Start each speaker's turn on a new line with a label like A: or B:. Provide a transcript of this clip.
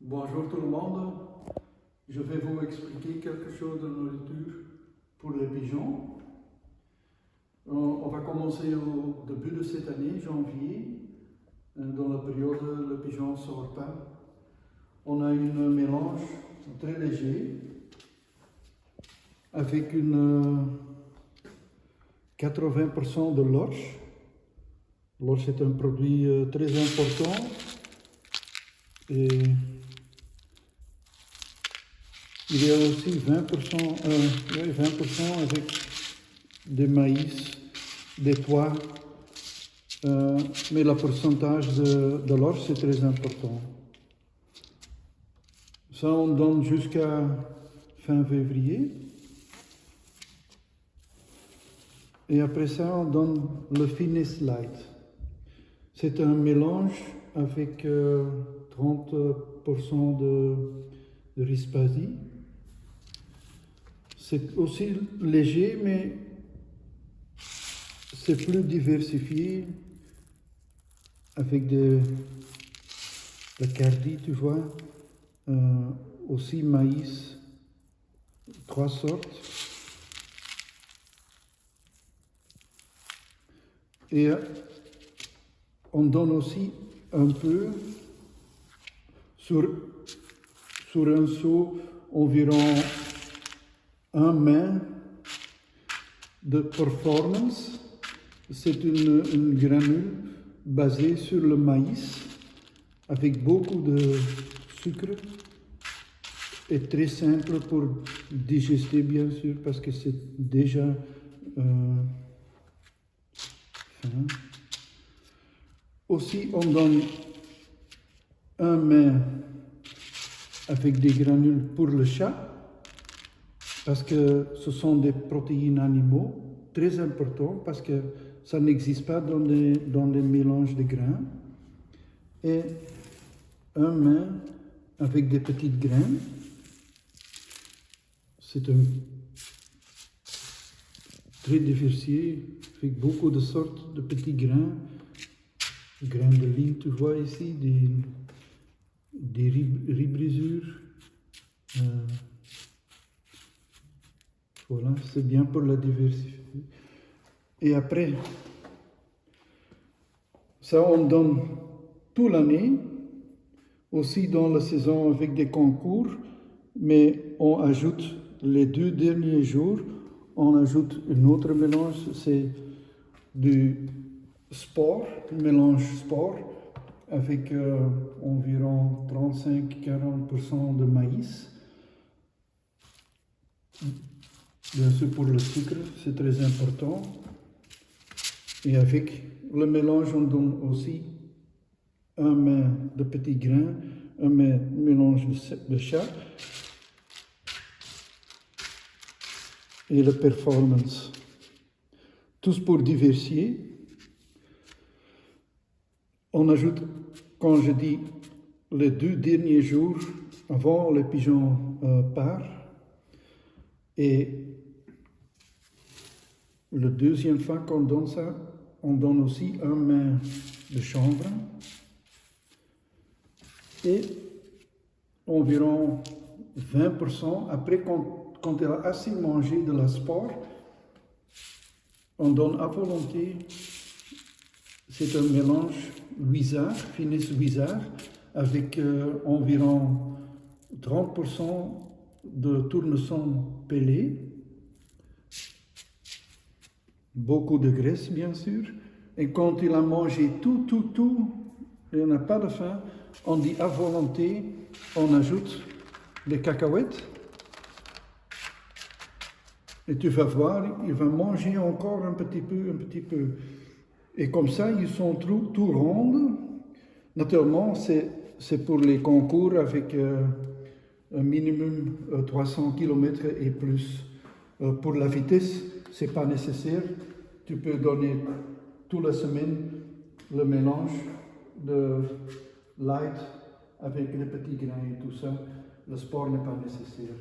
A: Bonjour tout le monde, je vais vous expliquer quelque chose de nourriture pour les pigeons. On va commencer au début de cette année, janvier, dans la période où le pigeon ne sort pas. On a un mélange très léger avec 80% de l'orge. L'orge est un produit très important et il y a aussi 20% avec des maïs, des pois, mais le pourcentage de l'orge c'est très important. Ça on donne jusqu'à fin février. Et après ça on donne le Finesse Light. C'est un mélange avec 30% de Rispazi. C'est aussi léger, mais c'est plus diversifié avec de cardi, tu vois, aussi maïs, 3 sortes. Et on donne aussi un peu sur un seau environ un main de performance. C'est une granule basée sur le maïs avec beaucoup de sucre et très simple pour digester bien sûr parce que c'est déjà fin. Aussi on donne un main avec des granules pour le chat parce que ce sont des protéines animaux très importants parce que ça n'existe pas dans les mélanges de grains. Et un main avec des petites graines. C'est un très diversifié avec beaucoup de sortes de petits grains. Grains de ligne, tu vois ici, des ribrisures. Voilà, c'est bien pour la diversifier. Et après, ça on donne toute l'année, aussi dans la saison avec des concours, mais on ajoute les 2 derniers jours, on ajoute un autre mélange, c'est du sport, un mélange sport, avec environ 35-40% de maïs. Bien sûr pour le sucre, c'est très important. Et avec le mélange, on donne aussi un main de petits grains, un mélange de chat et le performance. Tous pour diversifier. On ajoute, quand je dis les 2 derniers jours avant les pigeons partent, et la deuxième fois qu'on donne ça, on donne aussi un main de chambre et environ 20% après quand elle a assez mangé de la sport, on donne à volonté. C'est un mélange Huizard, Finesse Huizard, avec environ 30% de tournesson pelé, beaucoup de graisse bien sûr, et quand il a mangé tout, il n'a pas de faim, on dit à volonté, on ajoute des cacahuètes, et tu vas voir, il va manger encore un petit peu. Et comme ça, ils sont tout ronds. Naturellement, c'est pour les concours avec un minimum 300 km et plus. Pour la vitesse, ce n'est pas nécessaire. Tu peux donner toute la semaine le mélange de light avec les petits grains et tout ça. Le sport n'est pas nécessaire.